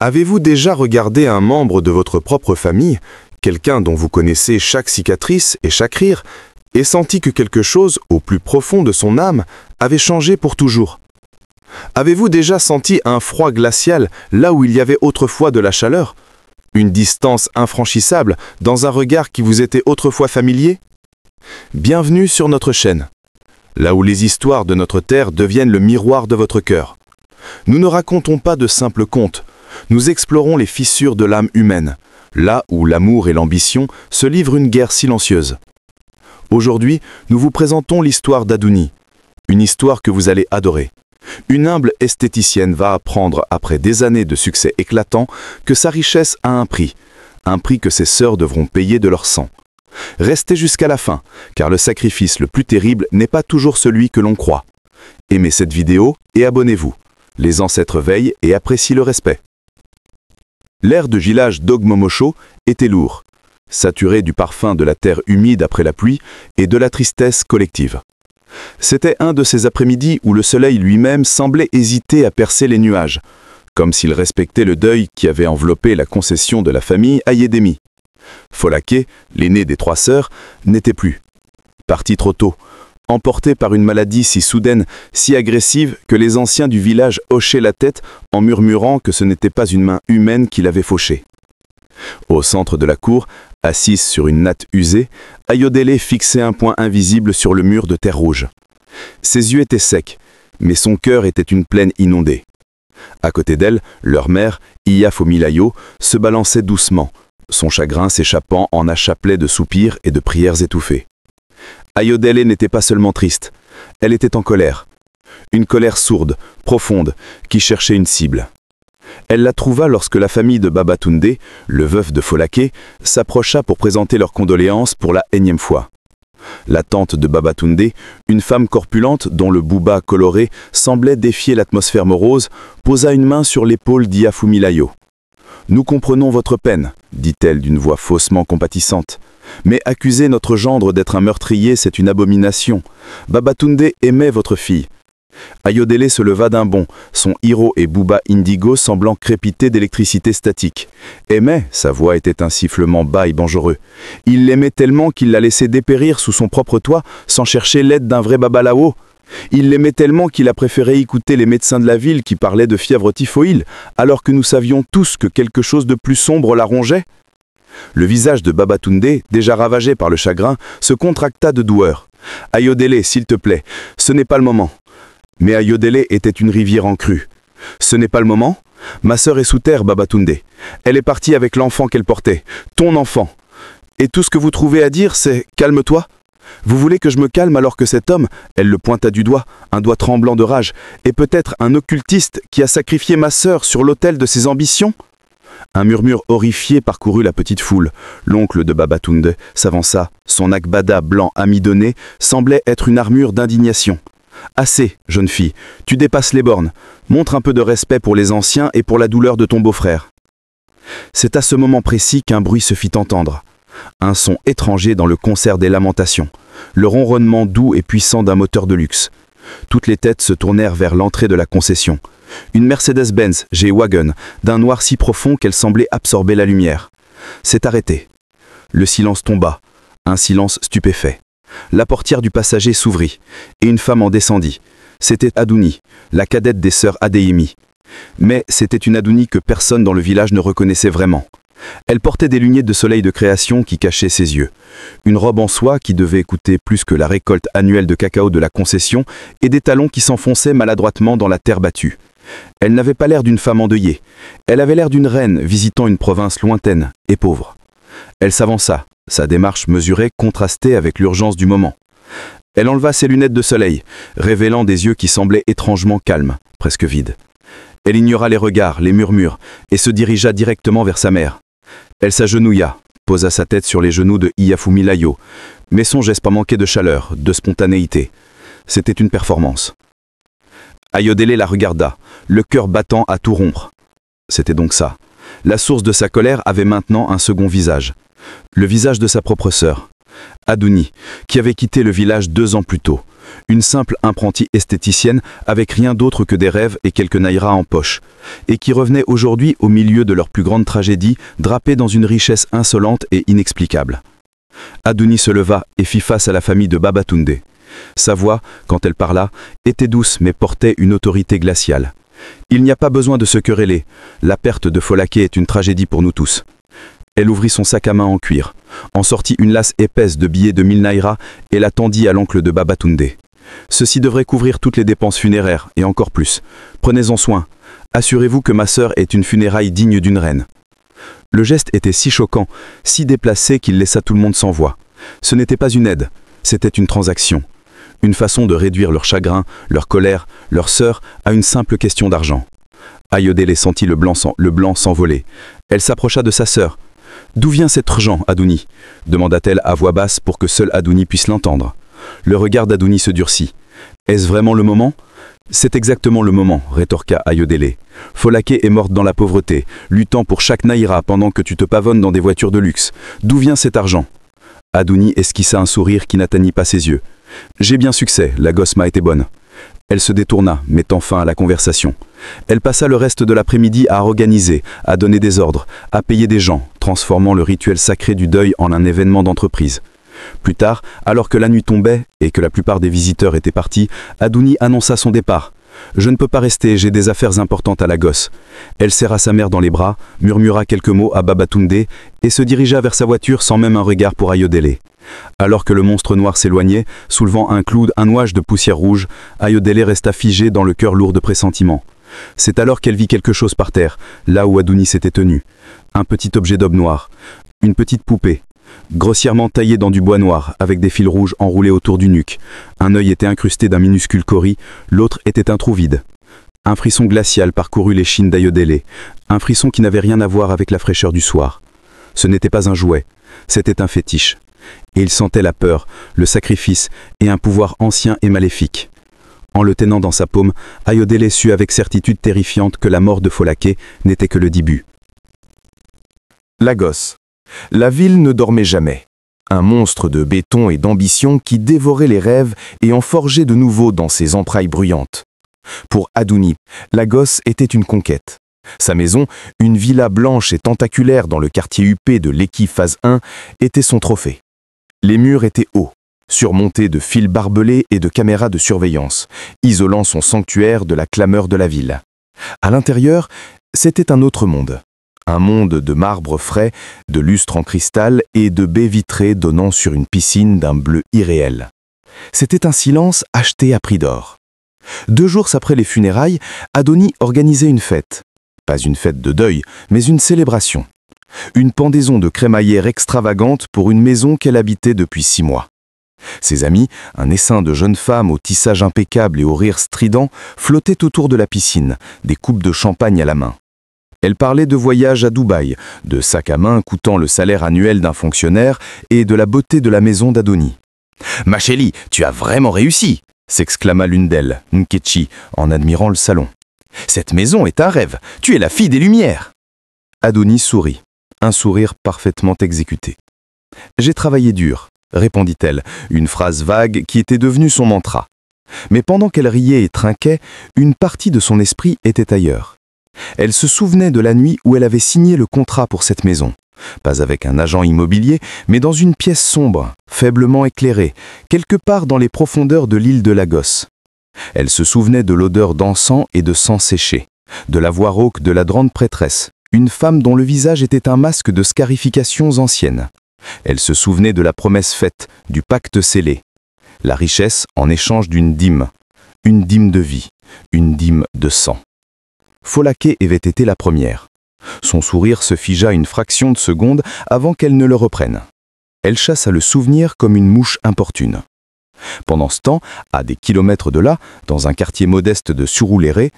Avez-vous déjà regardé un membre de votre propre famille, quelqu'un dont vous connaissez chaque cicatrice et chaque rire, et senti que quelque chose, au plus profond de son âme, avait changé pour toujours? Avez-vous déjà senti un froid glacial là où il y avait autrefois de la chaleur? Une distance infranchissable dans un regard qui vous était autrefois familier? Bienvenue sur notre chaîne, là où les histoires de notre terre deviennent le miroir de votre cœur. Nous ne racontons pas de simples contes, nous explorons les fissures de l'âme humaine, là où l'amour et l'ambition se livrent une guerre silencieuse. Aujourd'hui, nous vous présentons l'histoire d'Adouni, une histoire que vous allez adorer. Une humble esthéticienne va apprendre, après des années de succès éclatants, que sa richesse a un prix que ses sœurs devront payer de leur sang. Restez jusqu'à la fin, car le sacrifice le plus terrible n'est pas toujours celui que l'on croit. Aimez cette vidéo et abonnez-vous. Les ancêtres veillent et apprécient le respect. L'air de village d'Ogmomosho était lourd, saturé du parfum de la terre humide après la pluie et de la tristesse collective. C'était un de ces après-midi où le soleil lui-même semblait hésiter à percer les nuages, comme s'il respectait le deuil qui avait enveloppé la concession de la famille Ayedemi. Folake, l'aîné des trois sœurs, n'était plus. Parti trop tôt, emporté par une maladie si soudaine, si agressive que les anciens du village hochaient la tête en murmurant que ce n'était pas une main humaine qui l'avait fauché. Au centre de la cour, assise sur une natte usée, Ayodele fixait un point invisible sur le mur de terre rouge. Ses yeux étaient secs, mais son cœur était une plaine inondée. À côté d'elle, leur mère, Iyafomilayo, se balançait doucement, son chagrin s'échappant en un chapelet de soupirs et de prières étouffées. Ayodele n'était pas seulement triste, elle était en colère. Une colère sourde, profonde, qui cherchait une cible. Elle la trouva lorsque la famille de Babatunde, le veuf de Folake, s'approcha pour présenter leurs condoléances pour la énième fois. La tante de Babatunde, une femme corpulente dont le bouba coloré semblait défier l'atmosphère morose, posa une main sur l'épaule d'Iyafumilayo. « Nous comprenons votre peine, dit-elle d'une voix faussement compatissante. Mais accuser notre gendre d'être un meurtrier, c'est une abomination. Babatunde aimait votre fille. » Ayodele se leva d'un bond, son hiro et bouba indigo semblant crépiter d'électricité statique. Aimait, sa voix était un sifflement bas et dangereux. Il l'aimait tellement qu'il l'a laissé dépérir sous son propre toit, sans chercher l'aide d'un vrai babalao. Il l'aimait tellement qu'il a préféré écouter les médecins de la ville qui parlaient de fièvre typhoïde, alors que nous savions tous que quelque chose de plus sombre la rongeait. Le visage de Babatunde, déjà ravagé par le chagrin, se contracta de doueur. « Ayodele, s'il te plaît, ce n'est pas le moment. » Mais Ayodele était une rivière en crue. « Ce n'est pas le moment? Ma sœur est sous terre, Babatunde. Elle est partie avec l'enfant qu'elle portait, ton enfant. Et tout ce que vous trouvez à dire, c'est « calme-toi ». Vous voulez que je me calme alors que cet homme, elle le pointa du doigt, un doigt tremblant de rage, est peut-être un occultiste qui a sacrifié ma sœur sur l'autel de ses ambitions? Un murmure horrifié parcourut la petite foule. L'oncle de Babatunde s'avança, son agbada blanc amidonné semblait être une armure d'indignation. « Assez, jeune fille, tu dépasses les bornes. Montre un peu de respect pour les anciens et pour la douleur de ton beau-frère. » C'est à ce moment précis qu'un bruit se fit entendre. Un son étranger dans le concert des lamentations. Le ronronnement doux et puissant d'un moteur de luxe. Toutes les têtes se tournèrent vers l'entrée de la concession. Une Mercedes-Benz G-Wagon, d'un noir si profond qu'elle semblait absorber la lumière. C'est arrêté. Le silence tomba, un silence stupéfait. La portière du passager s'ouvrit, et une femme en descendit. C'était Adouni, la cadette des sœurs Adeyemi. Mais c'était une Adouni que personne dans le village ne reconnaissait vraiment. Elle portait des lunettes de soleil de création qui cachaient ses yeux, une robe en soie qui devait coûter plus que la récolte annuelle de cacao de la concession et des talons qui s'enfonçaient maladroitement dans la terre battue. Elle n'avait pas l'air d'une femme endeuillée, elle avait l'air d'une reine visitant une province lointaine et pauvre. Elle s'avança, sa démarche mesurée contrastait avec l'urgence du moment. Elle enleva ses lunettes de soleil, révélant des yeux qui semblaient étrangement calmes, presque vides. Elle ignora les regards, les murmures, et se dirigea directement vers sa mère. Elle s'agenouilla, posa sa tête sur les genoux de Iyafumilayo, mais son geste pas manqué de chaleur, de spontanéité. C'était une performance. Ayodele la regarda, le cœur battant à tout rompre. C'était donc ça. La source de sa colère avait maintenant un second visage. Le visage de sa propre sœur. Adouni, qui avait quitté le village 2 ans plus tôt. Une simple apprentie esthéticienne avec rien d'autre que des rêves et quelques naïras en poche, et qui revenait aujourd'hui au milieu de leur plus grande tragédie, drapée dans une richesse insolente et inexplicable. Adouni se leva et fit face à la famille de Babatunde. Sa voix, quand elle parla, était douce mais portait une autorité glaciale. Il n'y a pas besoin de se quereller, la perte de Folake est une tragédie pour nous tous. Elle ouvrit son sac à main en cuir, en sortit une lasse épaisse de billets de 1000 naïras et la tendit à l'oncle de Babatunde. Ceci devrait couvrir toutes les dépenses funéraires, et encore plus. Prenez-en soin. Assurez-vous que ma sœur ait une funéraille digne d'une reine. Le geste était si choquant, si déplacé qu'il laissa tout le monde sans voix. Ce n'était pas une aide, c'était une transaction. Une façon de réduire leur chagrin, leur colère, leur sœur à une simple question d'argent. Ayodele sentit le blanc s'envoler. Elle s'approcha de sa sœur. « D'où vient cet argent, Adouni » demanda-t-elle à voix basse pour que seul Adouni puisse l'entendre. Le regard d'Adouni se durcit. « Est-ce vraiment le moment ?»« C'est exactement le moment, rétorqua Ayodele. Folake est morte dans la pauvreté, luttant pour chaque naïra pendant que tu te pavonnes dans des voitures de luxe. D'où vient cet argent ?» Adouni esquissa un sourire qui n'atteignit pas ses yeux. « J'ai bien succès, la gosse m'a été bonne. » Elle se détourna, mettant fin à la conversation. Elle passa le reste de l'après-midi à organiser, à donner des ordres, à payer des gens, transformant le rituel sacré du deuil en un événement d'entreprise. Plus tard, alors que la nuit tombait et que la plupart des visiteurs étaient partis, Adouni annonça son départ. « Je ne peux pas rester, j'ai des affaires importantes à la gosse. » Elle serra sa mère dans les bras, murmura quelques mots à Babatunde et se dirigea vers sa voiture sans même un regard pour Ayodele. Alors que le monstre noir s'éloignait, soulevant un nuage de poussière rouge, Ayodele resta figée dans le cœur lourd de pressentiments. C'est alors qu'elle vit quelque chose par terre, là où Adouni s'était tenu. Un petit objet d'aube noir, une petite poupée, grossièrement taillée dans du bois noir, avec des fils rouges enroulés autour du nuque. Un œil était incrusté d'un minuscule cori, l'autre était un trou vide. Un frisson glacial parcourut l'échine d'Ayodele, un frisson qui n'avait rien à voir avec la fraîcheur du soir. Ce n'était pas un jouet, c'était un fétiche. Et il sentait la peur, le sacrifice et un pouvoir ancien et maléfique. En le tenant dans sa paume, Ayodele sut avec certitude terrifiante que la mort de Folake n'était que le début. La gosse. La ville ne dormait jamais. Un monstre de béton et d'ambition qui dévorait les rêves et en forgeait de nouveaux dans ses entrailles bruyantes. Pour Adouni, la gosse était une conquête. Sa maison, une villa blanche et tentaculaire dans le quartier huppé de l'Eki phase 1, était son trophée. Les murs étaient hauts, surmontés de fils barbelés et de caméras de surveillance, isolant son sanctuaire de la clameur de la ville. À l'intérieur, c'était un autre monde. Un monde de marbre frais, de lustre en cristal et de baies vitrées donnant sur une piscine d'un bleu irréel. C'était un silence acheté à prix d'or. 2 jours après les funérailles, Adouni organisait une fête. Pas une fête de deuil, mais une célébration. Une pendaison de crémaillère extravagante pour une maison qu'elle habitait depuis 6 mois. Ses amis, un essaim de jeunes femmes au tissage impeccable et au rire strident, flottaient autour de la piscine, des coupes de champagne à la main. Elle parlait de voyages à Dubaï, de sacs à main coûtant le salaire annuel d'un fonctionnaire et de la beauté de la maison d'Adouni. « Ma chérie, tu as vraiment réussi !» s'exclama l'une d'elles, Nkechi, en admirant le salon. « Cette maison est un rêve, tu es la fille des Lumières !» Adouni sourit, un sourire parfaitement exécuté. « J'ai travaillé dur », répondit-elle, une phrase vague qui était devenue son mantra. Mais pendant qu'elle riait et trinquait, une partie de son esprit était ailleurs. Elle se souvenait de la nuit où elle avait signé le contrat pour cette maison. Pas avec un agent immobilier, mais dans une pièce sombre, faiblement éclairée, quelque part dans les profondeurs de l'île de Lagos. Elle se souvenait de l'odeur d'encens et de sang séché, de la voix rauque de la grande prêtresse, une femme dont le visage était un masque de scarifications anciennes. Elle se souvenait de la promesse faite, du pacte scellé. La richesse en échange d'une dîme de vie, une dîme de sang. Folake avait été la première. Son sourire se figea une fraction de seconde avant qu'elle ne le reprenne. Elle chassa le souvenir comme une mouche importune. Pendant ce temps, à des kilomètres de là, dans un quartier modeste de Surulere,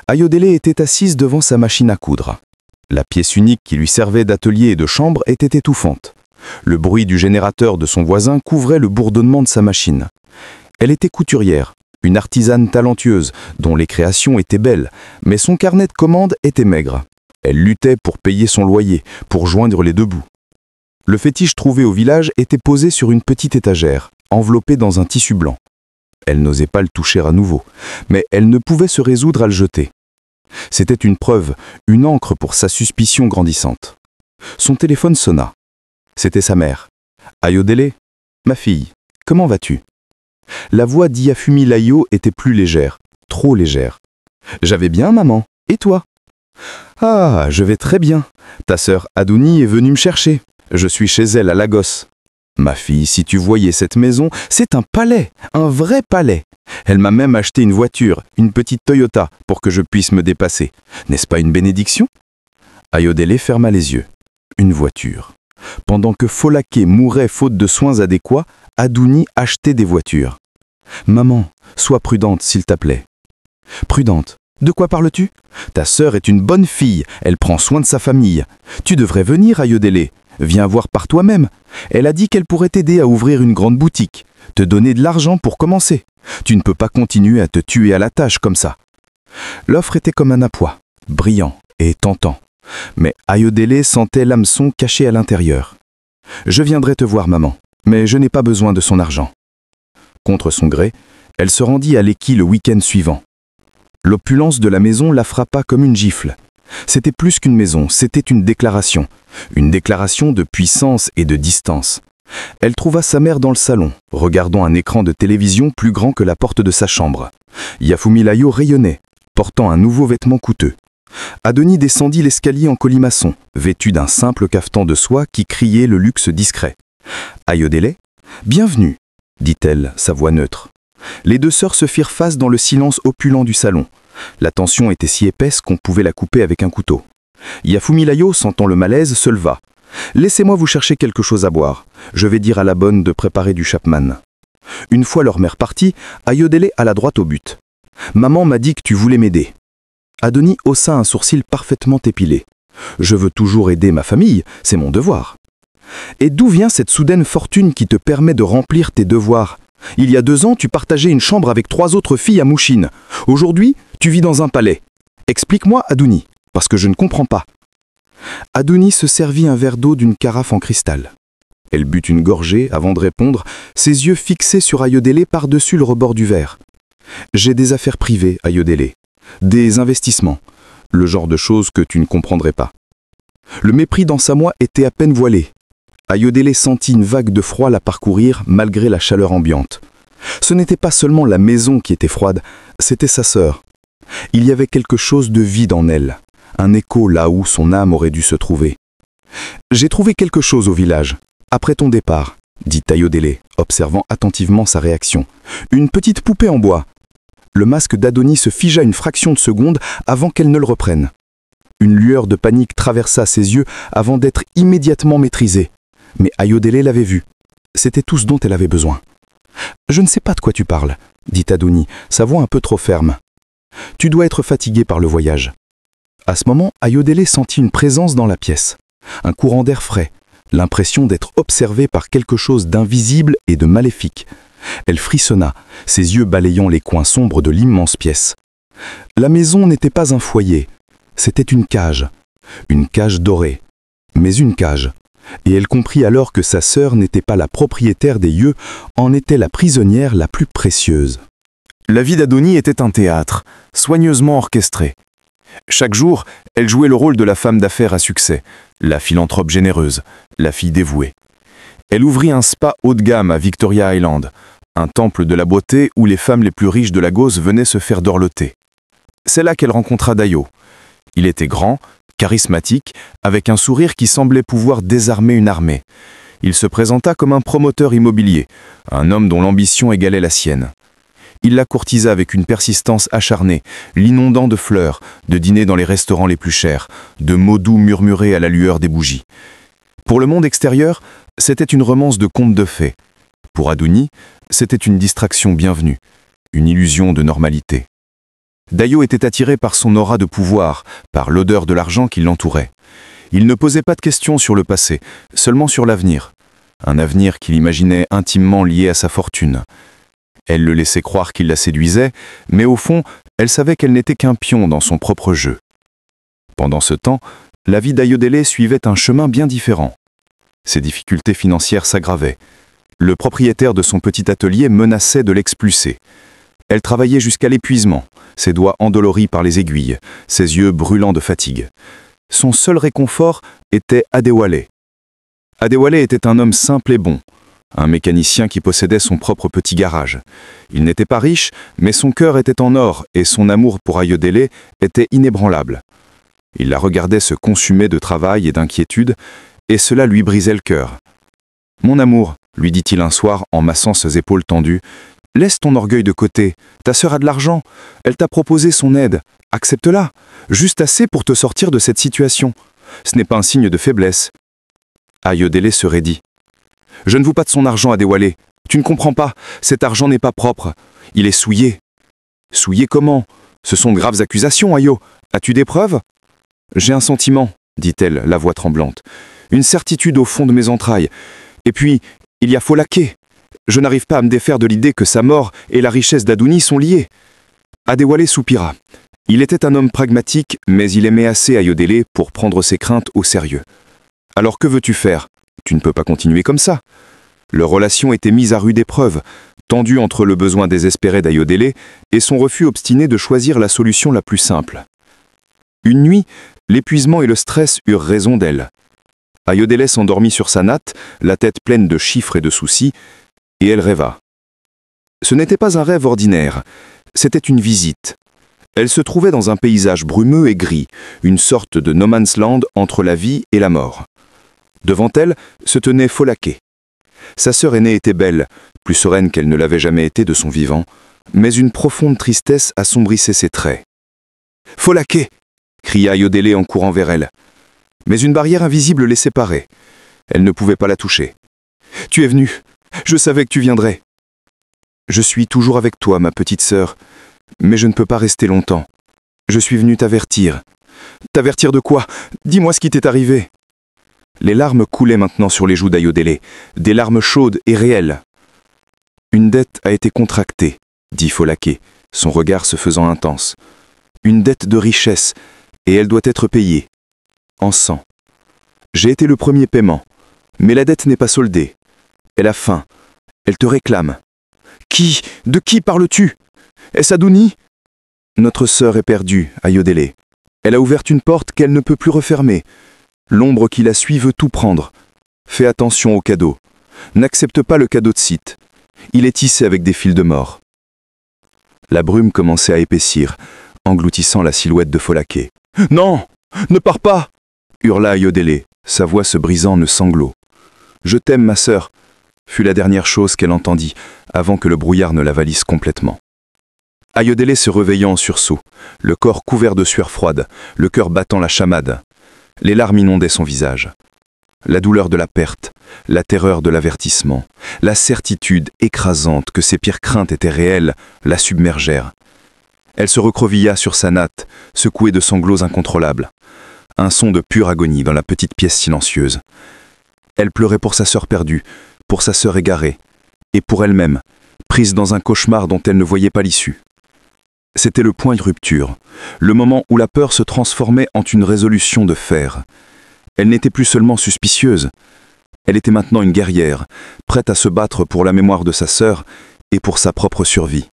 Ayodele était assise devant sa machine à coudre. La pièce unique qui lui servait d'atelier et de chambre était étouffante. Le bruit du générateur de son voisin couvrait le bourdonnement de sa machine. Elle était couturière, une artisane talentueuse, dont les créations étaient belles, mais son carnet de commandes était maigre. Elle luttait pour payer son loyer, pour joindre les 2 bouts. Le fétiche trouvé au village était posé sur une petite étagère, enveloppé dans un tissu blanc. Elle n'osait pas le toucher à nouveau, mais elle ne pouvait se résoudre à le jeter. C'était une preuve, une encre pour sa suspicion grandissante. Son téléphone sonna. C'était sa mère. « Ayodele, ma fille, comment vas-tu ?» La voix d'Iyafumi Layo était plus légère, trop légère. « J'avais bien, maman. Et toi ?»« Ah, je vais très bien. Ta sœur Adoni est venue me chercher. Je suis chez elle à Lagos. Ma fille, si tu voyais cette maison, c'est un palais, un vrai palais. Elle m'a même acheté une voiture, une petite Toyota, pour que je puisse me dépasser. N'est-ce pas une bénédiction ?» Ayodele ferma les yeux. Une voiture. Pendant que Folake mourait faute de soins adéquats, Adouni achetait des voitures. « Maman, sois prudente, s'il te plaît. »« Prudente? De quoi parles-tu? Ta sœur est une bonne fille, elle prend soin de sa famille. Tu devrais venir, Ayodele. Viens voir par toi-même. Elle a dit qu'elle pourrait t'aider à ouvrir une grande boutique, te donner de l'argent pour commencer. Tu ne peux pas continuer à te tuer à la tâche comme ça. » L'offre était comme un appoint, brillant et tentant. Mais Ayodele sentait l'hameçon caché à l'intérieur. « Je viendrai te voir, maman, mais je n'ai pas besoin de son argent. » Contre son gré, elle se rendit à Lekki le week-end suivant. L'opulence de la maison la frappa comme une gifle. C'était plus qu'une maison, c'était une déclaration de puissance et de distance. Elle trouva sa mère dans le salon, regardant un écran de télévision plus grand que la porte de sa chambre. Iyafumi Layo rayonnait, portant un nouveau vêtement coûteux. Adoni descendit l'escalier en colimaçon, vêtu d'un simple cafetan de soie qui criait le luxe discret. « Ayodele, bienvenue !» dit-elle, sa voix neutre. Les deux sœurs se firent face dans le silence opulent du salon. La tension était si épaisse qu'on pouvait la couper avec un couteau. Iyafumi Layo, sentant le malaise, se leva. « Laissez-moi vous chercher quelque chose à boire. Je vais dire à la bonne de préparer du Chapman. » Une fois leur mère partie, Ayodele alla droit au but. « Maman m'a dit que tu voulais m'aider. » Adoni haussa un sourcil parfaitement épilé. « Je veux toujours aider ma famille, c'est mon devoir. » « Et d'où vient cette soudaine fortune qui te permet de remplir tes devoirs? Il y a 2 ans, tu partageais une chambre avec 3 autres filles à Mouchine. Aujourd'hui, tu vis dans un palais. Explique-moi, Adoni, parce que je ne comprends pas. » Adoni se servit un verre d'eau d'une carafe en cristal. Elle but une gorgée avant de répondre, ses yeux fixés sur Ayodele par-dessus le rebord du verre. « J'ai des affaires privées, Ayodele. Des investissements. Le genre de choses que tu ne comprendrais pas. » Le mépris dans sa voix était à peine voilé. Ayodele sentit une vague de froid la parcourir malgré la chaleur ambiante. Ce n'était pas seulement la maison qui était froide, c'était sa sœur. Il y avait quelque chose de vide en elle, un écho là où son âme aurait dû se trouver. « J'ai trouvé quelque chose au village, après ton départ, » dit Ayodele, observant attentivement sa réaction. « Une petite poupée en bois. » Le masque d'Adoni se figea une fraction de seconde avant qu'elle ne le reprenne. Une lueur de panique traversa ses yeux avant d'être immédiatement maîtrisée. Mais Ayodele l'avait vu. C'était tout ce dont elle avait besoin. « Je ne sais pas de quoi tu parles, » dit Adoni, sa voix un peu trop ferme. « Tu dois être fatigué par le voyage. » À ce moment, Ayodele sentit une présence dans la pièce. Un courant d'air frais, l'impression d'être observée par quelque chose d'invisible et de maléfique. Elle frissonna, ses yeux balayant les coins sombres de l'immense pièce. La maison n'était pas un foyer, c'était une cage dorée, mais une cage. Et elle comprit alors que sa sœur n'était pas la propriétaire des lieux, en était la prisonnière la plus précieuse. La vie d'Adoni était un théâtre, soigneusement orchestré. Chaque jour, elle jouait le rôle de la femme d'affaires à succès, la philanthrope généreuse, la fille dévouée. Elle ouvrit un spa haut de gamme à Victoria Island, un temple de la beauté où les femmes les plus riches de Lagos venaient se faire dorloter. C'est là qu'elle rencontra Dayo. Il était grand, charismatique, avec un sourire qui semblait pouvoir désarmer une armée. Il se présenta comme un promoteur immobilier, un homme dont l'ambition égalait la sienne. Il la courtisa avec une persistance acharnée, l'inondant de fleurs, de dîners dans les restaurants les plus chers, de mots doux murmurés à la lueur des bougies. Pour le monde extérieur, c'était une romance de conte de fées. Pour Adoni, c'était une distraction bienvenue, une illusion de normalité. Dayo était attiré par son aura de pouvoir, par l'odeur de l'argent qui l'entourait. Il ne posait pas de questions sur le passé, seulement sur l'avenir. Un avenir qu'il imaginait intimement lié à sa fortune. Elle le laissait croire qu'il la séduisait, mais au fond, elle savait qu'elle n'était qu'un pion dans son propre jeu. Pendant ce temps, la vie d'Ayodele suivait un chemin bien différent. Ses difficultés financières s'aggravaient. Le propriétaire de son petit atelier menaçait de l'expulser. Elle travaillait jusqu'à l'épuisement, ses doigts endoloris par les aiguilles, ses yeux brûlants de fatigue. Son seul réconfort était Adewale. Adewale était un homme simple et bon, un mécanicien qui possédait son propre petit garage. Il n'était pas riche, mais son cœur était en or et son amour pour Ayodele était inébranlable. Il la regardait se consumer de travail et d'inquiétude, et cela lui brisait le cœur. « Mon amour, lui dit-il un soir en massant ses épaules tendues, « laisse ton orgueil de côté, ta sœur a de l'argent, elle t'a proposé son aide, accepte-la, juste assez pour te sortir de cette situation. Ce n'est pas un signe de faiblesse. » Ayodele se raidit. « Je ne veux pas de son argent, Adewale. Tu ne comprends pas, cet argent n'est pas propre. Il est souillé. »« Souillé comment? Ce sont de graves accusations, Ayo. As-tu des preuves ?»« J'ai un sentiment, dit-elle, la voix tremblante. Une certitude au fond de mes entrailles. Et puis, il y a Folake. Je n'arrive pas à me défaire de l'idée que sa mort et la richesse d'Adouni sont liées. » Adewale soupira. Il était un homme pragmatique, mais il aimait assez Ayodele pour prendre ses craintes au sérieux. « Alors que veux-tu faire? Tu ne peux pas continuer comme ça. » Leur relation était mise à rude épreuve, tendue entre le besoin désespéré d'Ayodele et son refus obstiné de choisir la solution la plus simple. Une nuit, l'épuisement et le stress eurent raison d'elle. Ayodele s'endormit sur sa natte, la tête pleine de chiffres et de soucis, et elle rêva. Ce n'était pas un rêve ordinaire, c'était une visite. Elle se trouvait dans un paysage brumeux et gris, une sorte de no man's land entre la vie et la mort. Devant elle se tenait Folake. Sa sœur aînée était belle, plus sereine qu'elle ne l'avait jamais été de son vivant, mais une profonde tristesse assombrissait ses traits. « Folake !» cria Ayodele en courant vers elle. Mais une barrière invisible les séparait. Elle ne pouvait pas la toucher. « Tu es venue. Je savais que tu viendrais. »« Je suis toujours avec toi, ma petite sœur, mais je ne peux pas rester longtemps. Je suis venue t'avertir. »« T'avertir de quoi? Dis-moi ce qui t'est arrivé. » Les larmes coulaient maintenant sur les joues d'Ayodele, des larmes chaudes et réelles. « Une dette a été contractée, » dit Folake, son regard se faisant intense. « Une dette de richesse, et elle doit être payée. En sang. J'ai été le premier paiement, mais la dette n'est pas soldée. Elle a faim. Elle te réclame. »« Qui? De qui parles-tu? Est-ce Adouni ?»« Notre sœur est perdue, Ayodele. Elle a ouvert une porte qu'elle ne peut plus refermer. L'ombre qui la suit veut tout prendre. Fais attention au cadeau. N'accepte pas le cadeau de Sith. Il est tissé avec des fils de mort. » La brume commençait à épaissir, engloutissant la silhouette de Folake. « Non! Ne pars pas !» hurla Ayodele, sa voix se brisant de sanglots. « Je t'aime, ma sœur !» fut la dernière chose qu'elle entendit, avant que le brouillard ne l'avalisse complètement. Ayodele se réveillant en sursaut, le corps couvert de sueur froide, le cœur battant la chamade. Les larmes inondaient son visage. La douleur de la perte, la terreur de l'avertissement, la certitude écrasante que ses pires craintes étaient réelles, la submergèrent. Elle se recroquevilla sur sa natte, secouée de sanglots incontrôlables. Un son de pure agonie dans la petite pièce silencieuse. Elle pleurait pour sa sœur perdue, pour sa sœur égarée, et pour elle-même, prise dans un cauchemar dont elle ne voyait pas l'issue. C'était le point de rupture, le moment où la peur se transformait en une résolution de fer. Elle n'était plus seulement suspicieuse, elle était maintenant une guerrière, prête à se battre pour la mémoire de sa sœur et pour sa propre survie.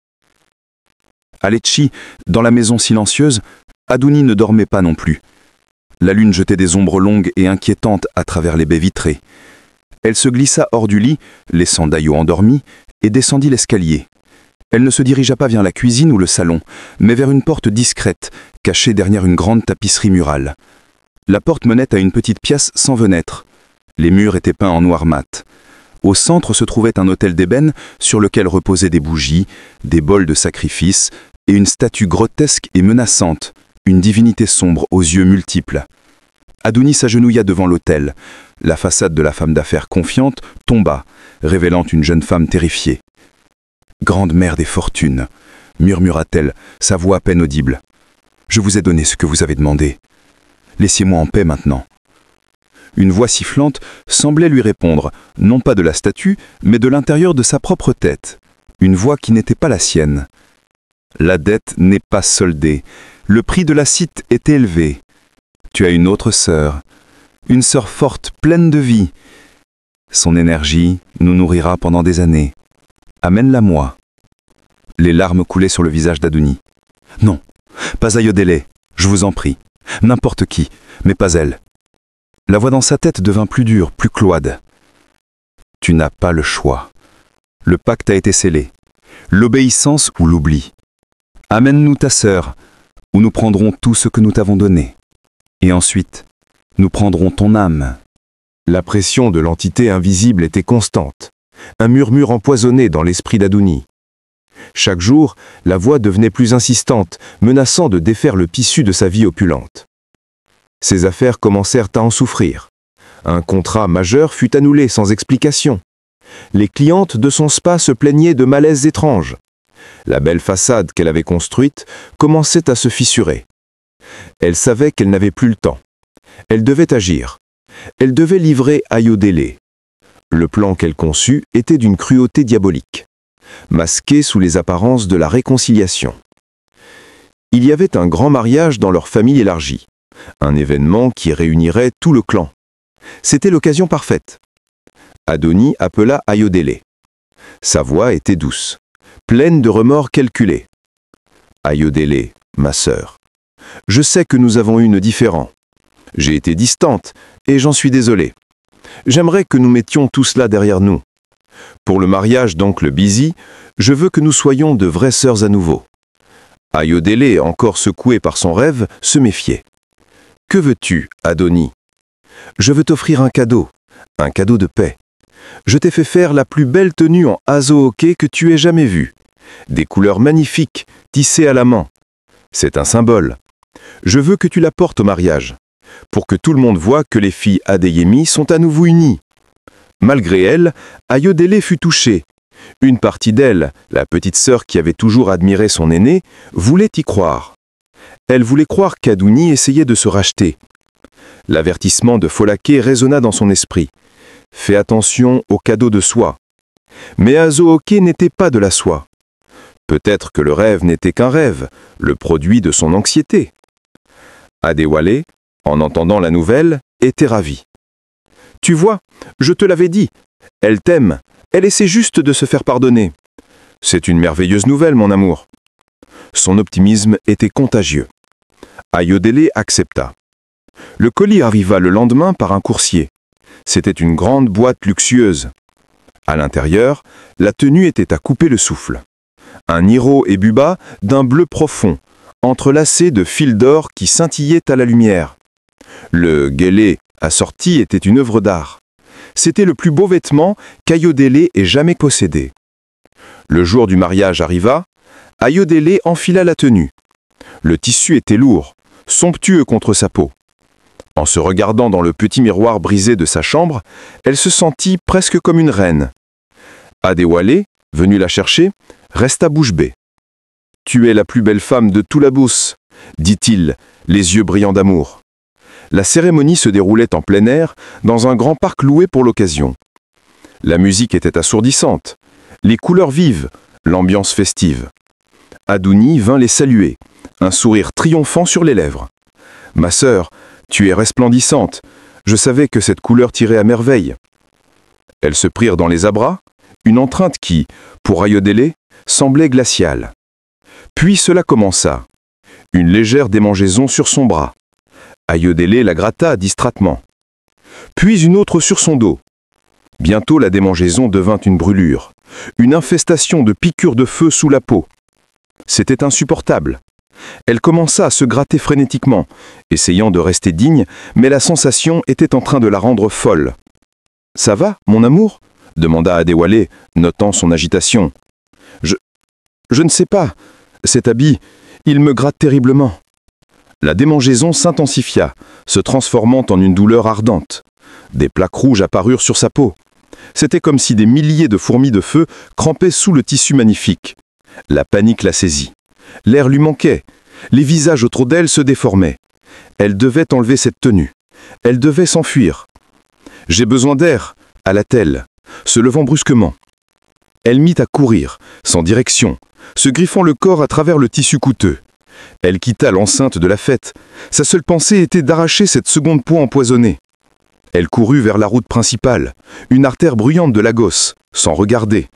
À Letchi, dans la maison silencieuse, Adouni ne dormait pas non plus. La lune jetait des ombres longues et inquiétantes à travers les baies vitrées. Elle se glissa hors du lit, laissant Dayo endormi, et descendit l'escalier. Elle ne se dirigea pas vers la cuisine ou le salon, mais vers une porte discrète, cachée derrière une grande tapisserie murale. La porte menait à une petite pièce sans fenêtre. Les murs étaient peints en noir mat. Au centre se trouvait un autel d'ébène sur lequel reposaient des bougies, des bols de sacrifice et une statue grotesque et menaçante, une divinité sombre aux yeux multiples. Adouni s'agenouilla devant l'autel. La façade de la femme d'affaires confiante tomba, révélant une jeune femme terrifiée. « Grande mère des fortunes !» murmura-t-elle, sa voix à peine audible. « Je vous ai donné ce que vous avez demandé. Laissez-moi en paix maintenant. » Une voix sifflante semblait lui répondre, non pas de la statue, mais de l'intérieur de sa propre tête. Une voix qui n'était pas la sienne. « La dette n'est pas soldée. Le prix de la Sith est élevé. Tu as une autre sœur. Une sœur forte, pleine de vie. Son énergie nous nourrira pendant des années. Amène-la-moi. Les larmes coulaient sur le visage d'Adouni. Non, pas Ayodhélé, je vous en prie. N'importe qui, mais pas elle. La voix dans sa tête devint plus dure, plus cloide. Tu n'as pas le choix. Le pacte a été scellé. L'obéissance ou l'oubli. Amène-nous ta sœur, ou nous prendrons tout ce que nous t'avons donné. Et ensuite, nous prendrons ton âme. La pression de l'entité invisible était constante, un murmure empoisonné dans l'esprit d'Adouni. Chaque jour, la voix devenait plus insistante, menaçant de défaire le tissu de sa vie opulente. Ses affaires commencèrent à en souffrir. Un contrat majeur fut annulé sans explication. Les clientes de son spa se plaignaient de malaises étranges. La belle façade qu'elle avait construite commençait à se fissurer. Elle savait qu'elle n'avait plus le temps. Elle devait agir. Elle devait livrer Ayodhélé. Le plan qu'elle conçut était d'une cruauté diabolique, masqué sous les apparences de la réconciliation. Il y avait un grand mariage dans leur famille élargie, un événement qui réunirait tout le clan. C'était l'occasion parfaite. Adouni appela Ayodhélé. Sa voix était douce, pleine de remords calculés. Ayodhélé, ma sœur, je sais que nous avons eu nos différends. J'ai été distante et j'en suis désolé. J'aimerais que nous mettions tout cela derrière nous. Pour le mariage d'oncle Bizi, je veux que nous soyons de vraies sœurs à nouveau. Ayodhélé, encore secoué par son rêve, se méfiait. Que veux-tu, Adouni? Je veux t'offrir un cadeau de paix. Je t'ai fait faire la plus belle tenue en azo-hockey que tu aies jamais vue. Des couleurs magnifiques, tissées à la main. C'est un symbole. Je veux que tu la portes au mariage, pour que tout le monde voie que les filles Adeyemi sont à nouveau unies. Malgré elle, Ayodhélé fut touchée. Une partie d'elle, la petite sœur qui avait toujours admiré son aîné, voulait y croire. Elle voulait croire qu'Adouni essayait de se racheter. L'avertissement de Folake résonna dans son esprit. Fais attention aux cadeaux de soie. Mais Azo-hockey n'était pas de la soie. Peut-être que le rêve n'était qu'un rêve, le produit de son anxiété. Adewale, en entendant la nouvelle, était ravi. « Tu vois, je te l'avais dit, elle t'aime, elle essaie juste de se faire pardonner. C'est une merveilleuse nouvelle, mon amour. » Son optimisme était contagieux. Ayodhélé accepta. Le colis arriva le lendemain par un coursier. C'était une grande boîte luxueuse. À l'intérieur, la tenue était à couper le souffle. Un hiro et buba d'un bleu profond, entrelacé de fils d'or qui scintillaient à la lumière. Le guélé assorti était une œuvre d'art. C'était le plus beau vêtement qu'Ayodhélé ait jamais possédé. Le jour du mariage arriva, Ayodhélé enfila la tenue. Le tissu était lourd, somptueux contre sa peau. En se regardant dans le petit miroir brisé de sa chambre, elle se sentit presque comme une reine. Adewale, venu la chercher, resta bouche bée. « Tu es la plus belle femme de Toulabous », dit-il, les yeux brillants d'amour. La cérémonie se déroulait en plein air, dans un grand parc loué pour l'occasion. La musique était assourdissante, les couleurs vives, l'ambiance festive. Adouni vint les saluer, un sourire triomphant sur les lèvres. « Ma sœur, tu es resplendissante, je savais que cette couleur t'irait à merveille. » Elles se prirent dans les abras, une entrainte qui, pour Ayodhélé, semblait glaciale. Puis cela commença. Une légère démangeaison sur son bras. Ayodhélé la gratta distraitement. Puis une autre sur son dos. Bientôt la démangeaison devint une brûlure, une infestation de piqûres de feu sous la peau. C'était insupportable. Elle commença à se gratter frénétiquement, essayant de rester digne, mais la sensation était en train de la rendre folle. « Ça va, mon amour ?» demanda Adewale, notant son agitation. Je ne sais pas. Cet habit, il me gratte terriblement. » La démangeaison s'intensifia, se transformant en une douleur ardente. Des plaques rouges apparurent sur sa peau. C'était comme si des milliers de fourmis de feu crampaient sous le tissu magnifique. La panique la saisit. L'air lui manquait. Les visages autour d'elle se déformaient. Elle devait enlever cette tenue. Elle devait s'enfuir. « J'ai besoin d'air », alla-t-elle, se levant brusquement. Elle mit à courir, sans direction, se griffant le corps à travers le tissu coûteux. Elle quitta l'enceinte de la fête. Sa seule pensée était d'arracher cette seconde peau empoisonnée. Elle courut vers la route principale, une artère bruyante de Lagos, sans regarder.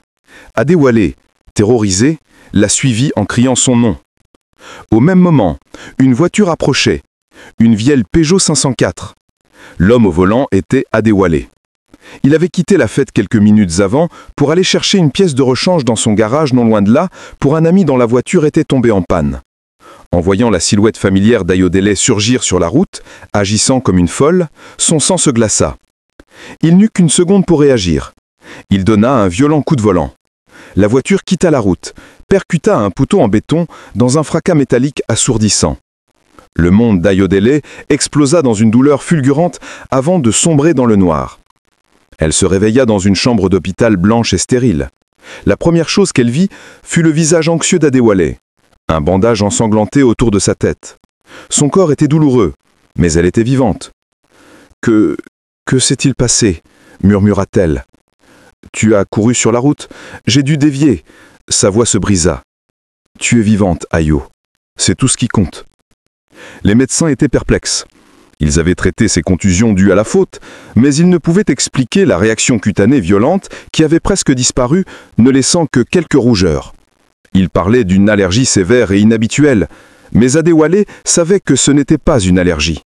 Adewale, terrorisé, la suivit en criant son nom. Au même moment, une voiture approchait, une vieille Peugeot 504. L'homme au volant était Adewale. Il avait quitté la fête quelques minutes avant pour aller chercher une pièce de rechange dans son garage non loin de là pour un ami dont la voiture était tombée en panne. En voyant la silhouette familière d'Ayodele surgir sur la route, agissant comme une folle, son sang se glaça. Il n'eut qu'une seconde pour réagir. Il donna un violent coup de volant. La voiture quitta la route, percuta un poteau en béton dans un fracas métallique assourdissant. Le monde d'Ayodele explosa dans une douleur fulgurante avant de sombrer dans le noir. Elle se réveilla dans une chambre d'hôpital blanche et stérile. La première chose qu'elle vit fut le visage anxieux d'Adewale, un bandage ensanglanté autour de sa tête. Son corps était douloureux, mais elle était vivante. « Que s'est-il passé ?» murmura-t-elle. « Tu as couru sur la route. J'ai dû dévier. » Sa voix se brisa. « Tu es vivante, Ayo. C'est tout ce qui compte. » Les médecins étaient perplexes. Ils avaient traité ces contusions dues à la faute, mais ils ne pouvaient expliquer la réaction cutanée violente qui avait presque disparu, ne laissant que quelques rougeurs. Ils parlaient d'une allergie sévère et inhabituelle, mais Adewale savait que ce n'était pas une allergie.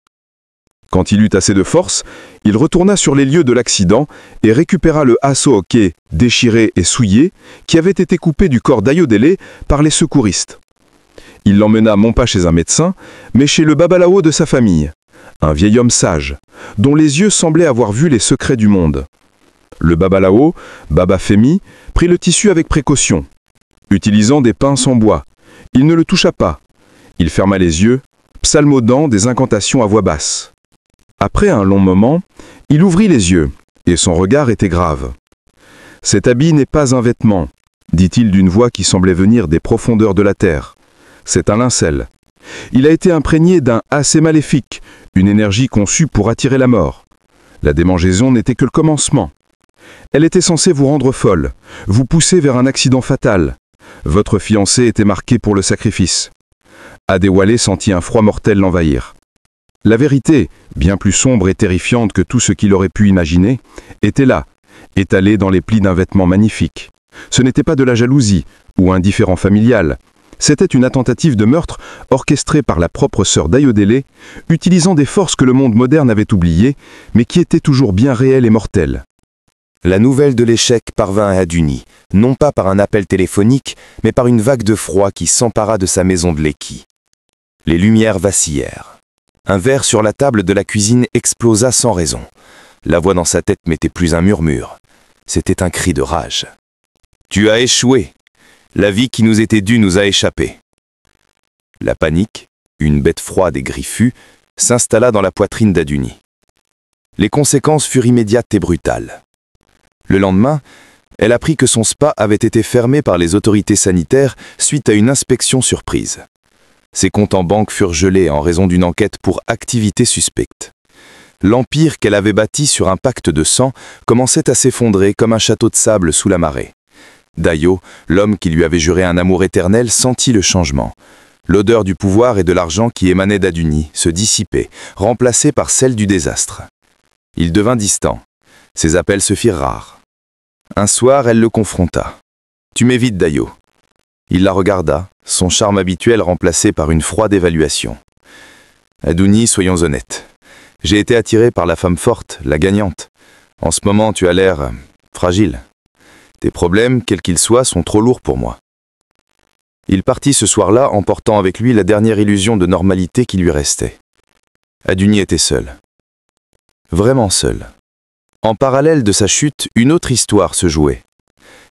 Quand il eut assez de force, il retourna sur les lieux de l'accident et récupéra le hasso-hockey déchiré et souillé qui avait été coupé du corps d'Ayodele par les secouristes. Il l'emmena non pas chez un médecin, mais chez le babalao de sa famille, un vieil homme sage, dont les yeux semblaient avoir vu les secrets du monde. Le babalao, Baba Femi, prit le tissu avec précaution. Utilisant des pinces en bois, il ne le toucha pas. Il ferma les yeux, psalmodant des incantations à voix basse. Après un long moment, il ouvrit les yeux, et son regard était grave. « Cet habit n'est pas un vêtement, » dit-il d'une voix qui semblait venir des profondeurs de la terre. « C'est un linceul. Il a été imprégné d'un assez maléfique, une énergie conçue pour attirer la mort. La démangeaison n'était que le commencement. Elle était censée vous rendre folle, vous pousser vers un accident fatal. Votre fiancé était marqué pour le sacrifice. » Adewale sentit un froid mortel l'envahir. La vérité, bien plus sombre et terrifiante que tout ce qu'il aurait pu imaginer, était là, étalée dans les plis d'un vêtement magnifique. Ce n'était pas de la jalousie ou un différend familial. C'était une tentative de meurtre orchestrée par la propre sœur d'Ayodele, utilisant des forces que le monde moderne avait oubliées, mais qui étaient toujours bien réelles et mortelles. La nouvelle de l'échec parvint à Aduni, non pas par un appel téléphonique, mais par une vague de froid qui s'empara de sa maison de Lekki. Les lumières vacillèrent. Un verre sur la table de la cuisine explosa sans raison. La voix dans sa tête n'était plus un murmure. C'était un cri de rage. « Tu as échoué. La vie qui nous était due nous a échappé. » La panique, une bête froide et griffue, s'installa dans la poitrine d'Aduni. Les conséquences furent immédiates et brutales. Le lendemain, elle apprit que son spa avait été fermé par les autorités sanitaires suite à une inspection surprise. Ses comptes en banque furent gelés en raison d'une enquête pour activité suspecte. L'empire qu'elle avait bâti sur un pacte de sang commençait à s'effondrer comme un château de sable sous la marée. Dayo, l'homme qui lui avait juré un amour éternel, sentit le changement. L'odeur du pouvoir et de l'argent qui émanait d'Aduni se dissipait, remplacée par celle du désastre. Il devint distant. Ses appels se firent rares. Un soir, elle le confronta. « Tu m'évites, Dayo. » Il la regarda, son charme habituel remplacé par une froide évaluation. « Aduni, soyons honnêtes. J'ai été attiré par la femme forte, la gagnante. En ce moment, tu as l'air fragile. Tes problèmes, quels qu'ils soient, sont trop lourds pour moi. » Il partit ce soir-là, emportant avec lui la dernière illusion de normalité qui lui restait. Aduni était seul. Vraiment seul. En parallèle de sa chute, une autre histoire se jouait.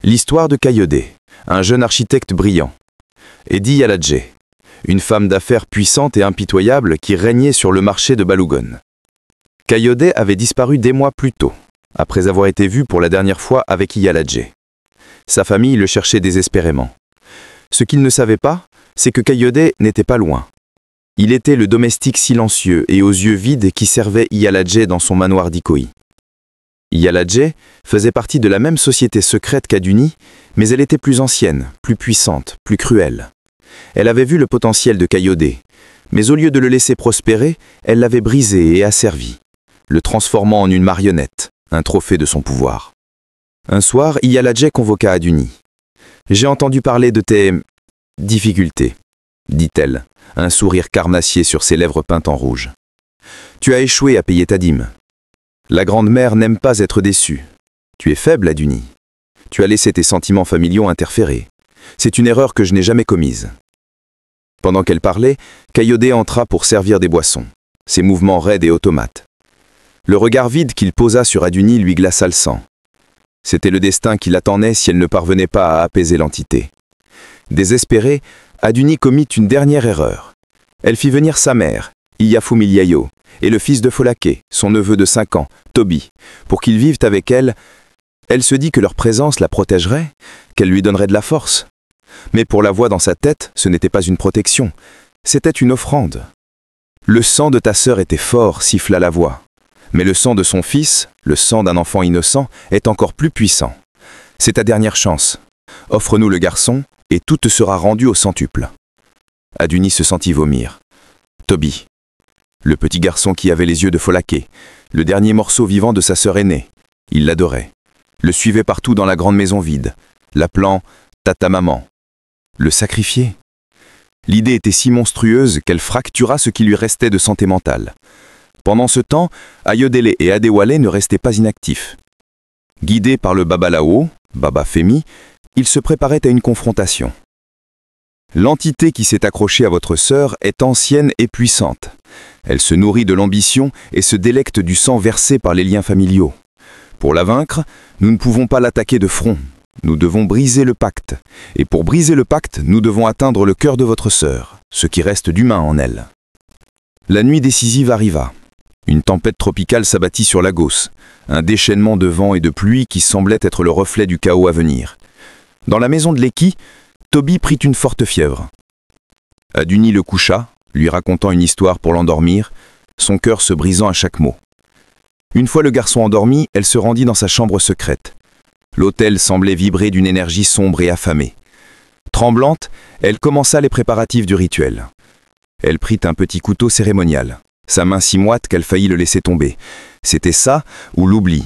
L'histoire de Kayode, un jeune architecte brillant. Et d'Iyaladje, une femme d'affaires puissante et impitoyable qui régnait sur le marché de Balogun. Kayode avait disparu des mois plus tôt, après avoir été vu pour la dernière fois avec Iyaladje. Sa famille le cherchait désespérément. Ce qu'il ne savait pas, c'est que Kayode n'était pas loin. Il était le domestique silencieux et aux yeux vides qui servait Iyaladje dans son manoir d'Ikoyi. Iyaladje faisait partie de la même société secrète qu'Aduni, mais elle était plus ancienne, plus puissante, plus cruelle. Elle avait vu le potentiel de Kayode, mais au lieu de le laisser prospérer, elle l'avait brisé et asservi. le transformant en une marionnette, un trophée de son pouvoir. Un soir, Iyalajeh convoqua Aduni. « J'ai entendu parler de tes difficultés, dit-elle, un sourire carnassier sur ses lèvres peintes en rouge. Tu as échoué à payer ta dîme. La grande-mère n'aime pas être déçue. Tu es faible, Aduni. Tu as laissé tes sentiments familiaux interférer. C'est une erreur que je n'ai jamais commise. » Pendant qu'elle parlait, Kayode entra pour servir des boissons, ses mouvements raides et automates. Le regard vide qu'il posa sur Aduni lui glaça le sang. C'était le destin qui l'attendait si elle ne parvenait pas à apaiser l'entité. Désespérée, Aduni commit une dernière erreur. Elle fit venir sa mère, Iyafumilyayo, et le fils de Folake, son neveu de 5 ans, Toby, pour qu'ils vivent avec elle. Elle se dit que leur présence la protégerait, qu'elle lui donnerait de la force. Mais pour la voix dans sa tête, ce n'était pas une protection, c'était une offrande. « Le sang de ta sœur était fort », siffla la voix. Mais le sang de son fils, le sang d'un enfant innocent, est encore plus puissant. C'est ta dernière chance. Offre-nous le garçon, et tout te sera rendu au centuple. Aduni se sentit vomir. Toby, le petit garçon qui avait les yeux de Folake, le dernier morceau vivant de sa sœur aînée. Il l'adorait. Le suivait partout dans la grande maison vide, l'appelant « Tata Maman ». Le sacrifier? L'idée était si monstrueuse qu'elle fractura ce qui lui restait de santé mentale. Pendant ce temps, Ayodele et Adewale ne restaient pas inactifs. Guidés par le Babalao, Baba Femi, ils se préparaient à une confrontation. L'entité qui s'est accrochée à votre sœur est ancienne et puissante. Elle se nourrit de l'ambition et se délecte du sang versé par les liens familiaux. Pour la vaincre, nous ne pouvons pas l'attaquer de front. Nous devons briser le pacte. Et pour briser le pacte, nous devons atteindre le cœur de votre sœur, ce qui reste d'humain en elle. La nuit décisive arriva. Une tempête tropicale s'abattit sur Lagos, un déchaînement de vent et de pluie qui semblait être le reflet du chaos à venir. Dans la maison de Leki, Toby prit une forte fièvre. Aduni le coucha, lui racontant une histoire pour l'endormir, son cœur se brisant à chaque mot. Une fois le garçon endormi, elle se rendit dans sa chambre secrète. L'hôtel semblait vibrer d'une énergie sombre et affamée. Tremblante, elle commença les préparatifs du rituel. Elle prit un petit couteau cérémonial, sa main si moite qu'elle faillit le laisser tomber. C'était ça ou l'oubli.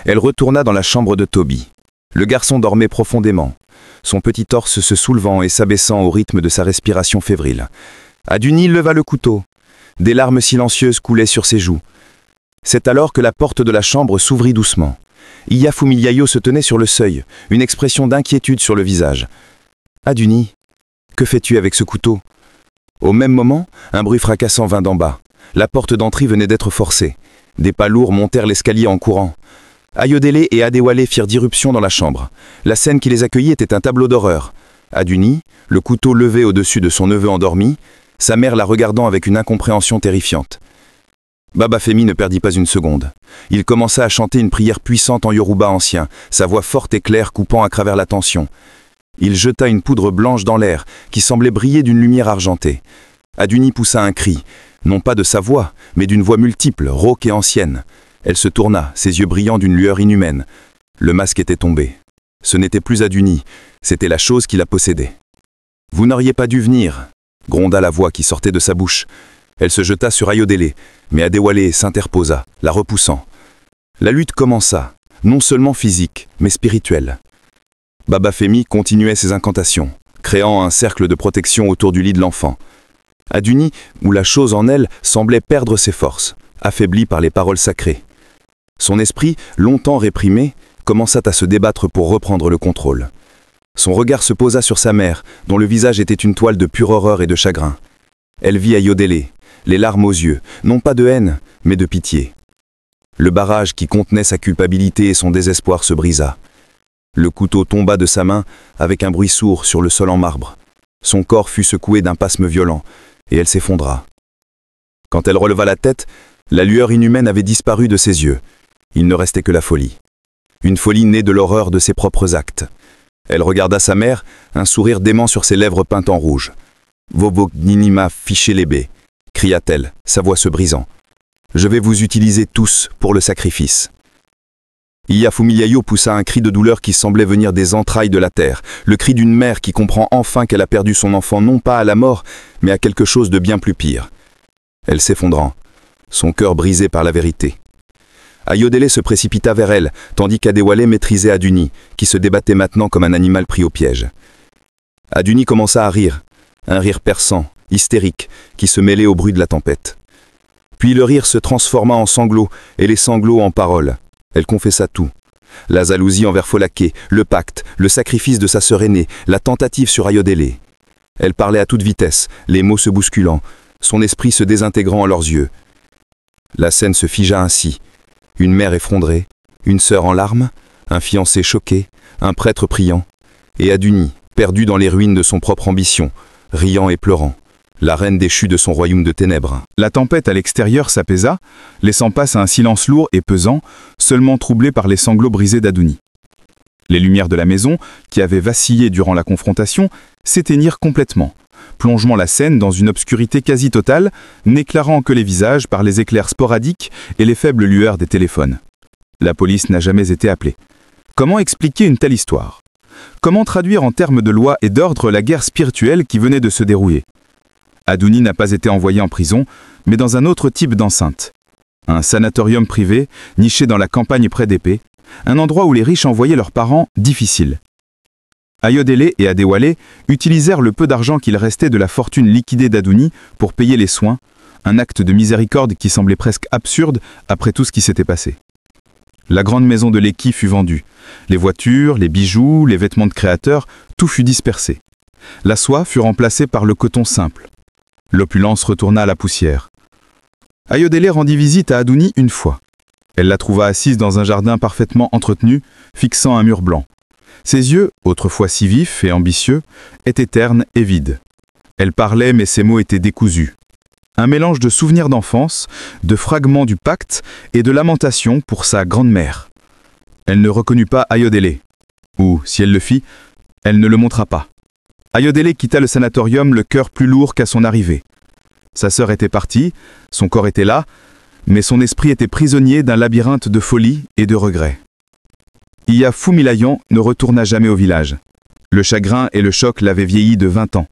Elle retourna dans la chambre de Toby. Le garçon dormait profondément, son petit torse se soulevant et s'abaissant au rythme de sa respiration fébrile. Aduni leva le couteau. Des larmes silencieuses coulaient sur ses joues. C'est alors que la porte de la chambre s'ouvrit doucement. Iyafumilyayo se tenait sur le seuil, une expression d'inquiétude sur le visage. « Aduni, que fais-tu avec ce couteau ?» Au même moment, un bruit fracassant vint d'en bas. La porte d'entrée venait d'être forcée. Des pas lourds montèrent l'escalier en courant. Ayodele et Adewale firent d'irruption dans la chambre. La scène qui les accueillit était un tableau d'horreur. Aduni, le couteau levé au-dessus de son neveu endormi, sa mère la regardant avec une incompréhension terrifiante. Baba Femi ne perdit pas une seconde. Il commença à chanter une prière puissante en yoruba ancien, sa voix forte et claire coupant à travers la tension. Il jeta une poudre blanche dans l'air, qui semblait briller d'une lumière argentée. Aduni poussa un cri, non pas de sa voix, mais d'une voix multiple, rauque et ancienne. Elle se tourna, ses yeux brillants d'une lueur inhumaine. Le masque était tombé. Ce n'était plus Aduni, c'était la chose qui la possédait. « Vous n'auriez pas dû venir », gronda la voix qui sortait de sa bouche. Elle se jeta sur Ayodele, mais Adewale s'interposa, la repoussant. La lutte commença, non seulement physique, mais spirituelle. Baba Femi continuait ses incantations, créant un cercle de protection autour du lit de l'enfant. Aduni, où la chose en elle semblait perdre ses forces, affaiblie par les paroles sacrées. Son esprit, longtemps réprimé, commença à se débattre pour reprendre le contrôle. Son regard se posa sur sa mère, dont le visage était une toile de pure horreur et de chagrin. Elle vit Ayodele, les larmes aux yeux, non pas de haine, mais de pitié. Le barrage qui contenait sa culpabilité et son désespoir se brisa. Le couteau tomba de sa main avec un bruit sourd sur le sol en marbre. Son corps fut secoué d'un spasme violent, et elle s'effondra. Quand elle releva la tête, la lueur inhumaine avait disparu de ses yeux. Il ne restait que la folie. Une folie née de l'horreur de ses propres actes. Elle regarda sa mère, un sourire dément sur ses lèvres peintes en rouge. « Vovo Ninima Fichelebe » cria-t-elle, sa voix se brisant. « Je vais vous utiliser tous pour le sacrifice. » Iyafumilyayo poussa un cri de douleur qui semblait venir des entrailles de la terre, le cri d'une mère qui comprend enfin qu'elle a perdu son enfant non pas à la mort, mais à quelque chose de bien plus pire. Elle s'effondrant. son cœur brisé par la vérité. Ayodele se précipita vers elle, tandis qu'Adewale maîtrisait Aduni, qui se débattait maintenant comme un animal pris au piège. Aduni commença à rire, un rire perçant, hystérique, qui se mêlait au bruit de la tempête. Puis le rire se transforma en sanglots, et les sanglots en paroles. Elle confessa tout. La jalousie envers Folake, le pacte, le sacrifice de sa sœur aînée, la tentative sur Ayodele. Elle parlait à toute vitesse, les mots se bousculant, son esprit se désintégrant à leurs yeux. La scène se figea ainsi. Une mère effondrée, une sœur en larmes, un fiancé choqué, un prêtre priant, et Aduni, perdu dans les ruines de son propre ambition, riant et pleurant, la reine déchue de son royaume de ténèbres. La tempête à l'extérieur s'apaisa, laissant place à un silence lourd et pesant, seulement troublé par les sanglots brisés d'Aduni. Les lumières de la maison, qui avaient vacillé durant la confrontation, s'éteignirent complètement, plongeant la scène dans une obscurité quasi totale, n'éclairant que les visages par les éclairs sporadiques et les faibles lueurs des téléphones. La police n'a jamais été appelée. Comment expliquer une telle histoire? Comment traduire en termes de loi et d'ordre la guerre spirituelle qui venait de se dérouiller? Aduni n'a pas été envoyé en prison, mais dans un autre type d'enceinte. Un sanatorium privé, niché dans la campagne près d'Épée, un endroit où les riches envoyaient leurs parents difficiles. Ayodele et Adewale utilisèrent le peu d'argent qu'il restait de la fortune liquidée d'Aduni pour payer les soins, un acte de miséricorde qui semblait presque absurde après tout ce qui s'était passé. La grande maison de Lekki fut vendue. Les voitures, les bijoux, les vêtements de créateurs, tout fut dispersé. La soie fut remplacée par le coton simple. L'opulence retourna à la poussière. Ayodele rendit visite à Aduni une fois. Elle la trouva assise dans un jardin parfaitement entretenu, fixant un mur blanc. Ses yeux, autrefois si vifs et ambitieux, étaient ternes et vides. Elle parlait, mais ses mots étaient décousus. Un mélange de souvenirs d'enfance, de fragments du pacte et de lamentations pour sa grande-mère. Elle ne reconnut pas Ayodele. Ou, si elle le fit, elle ne le montra pas. Ayodele quitta le sanatorium le cœur plus lourd qu'à son arrivée. Sa sœur était partie, son corps était là, mais son esprit était prisonnier d'un labyrinthe de folie et de regrets. Iya Fumilayan ne retourna jamais au village. Le chagrin et le choc l'avaient vieilli de 20 ans.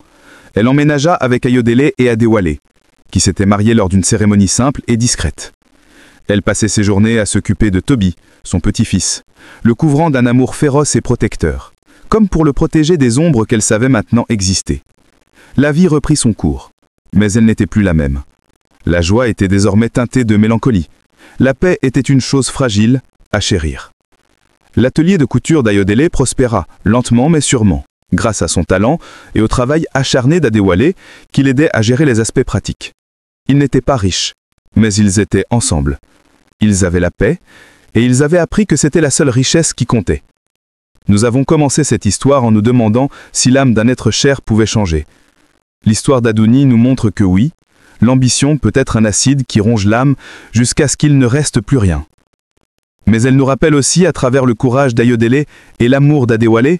Elle emménagea avec Ayodele et Adewale, qui s'étaient mariés lors d'une cérémonie simple et discrète. Elle passait ses journées à s'occuper de Toby, son petit-fils, le couvrant d'un amour féroce et protecteur, comme pour le protéger des ombres qu'elle savait maintenant exister. La vie reprit son cours, mais elle n'était plus la même. La joie était désormais teintée de mélancolie. La paix était une chose fragile à chérir. L'atelier de couture d'Ayodele prospéra, lentement mais sûrement, grâce à son talent et au travail acharné d'Adewale qui l'aidait à gérer les aspects pratiques. Ils n'étaient pas riches, mais ils étaient ensemble. Ils avaient la paix, et ils avaient appris que c'était la seule richesse qui comptait. Nous avons commencé cette histoire en nous demandant si l'âme d'un être cher pouvait changer. L'histoire d'Aduni nous montre que oui, l'ambition peut être un acide qui ronge l'âme jusqu'à ce qu'il ne reste plus rien. Mais elle nous rappelle aussi, à travers le courage d'Ayodele et l'amour d'Adewale,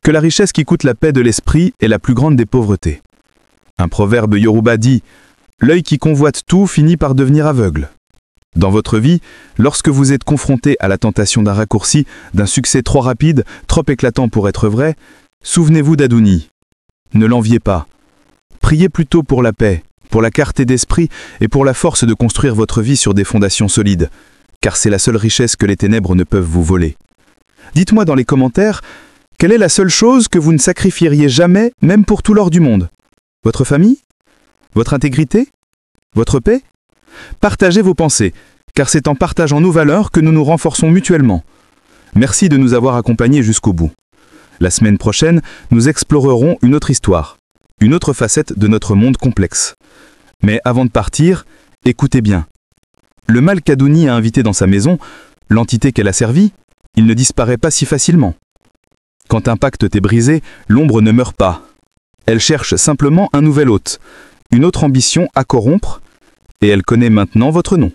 que la richesse qui coûte la paix de l'esprit est la plus grande des pauvretés. Un proverbe yoruba dit « L'œil qui convoite tout finit par devenir aveugle ». Dans votre vie, lorsque vous êtes confronté à la tentation d'un raccourci, d'un succès trop rapide, trop éclatant pour être vrai, souvenez-vous d'Aduni. Ne l'enviez pas. Priez plutôt pour la paix, pour la clarté d'esprit et pour la force de construire votre vie sur des fondations solides, car c'est la seule richesse que les ténèbres ne peuvent vous voler. Dites-moi dans les commentaires, quelle est la seule chose que vous ne sacrifieriez jamais, même pour tout l'or du monde? Votre famille? Votre intégrité? Votre paix? Partagez vos pensées, car c'est en partageant nos valeurs que nous nous renforçons mutuellement. Merci de nous avoir accompagnés jusqu'au bout. La semaine prochaine, nous explorerons une autre histoire, une autre facette de notre monde complexe. Mais avant de partir, écoutez bien. Le mal qu'Aduni a invité dans sa maison, l'entité qu'elle a servie, il ne disparaît pas si facilement. Quand un pacte t'est brisé, l'ombre ne meurt pas. Elle cherche simplement un nouvel hôte, une autre ambition à corrompre, et elle connaît maintenant votre nom.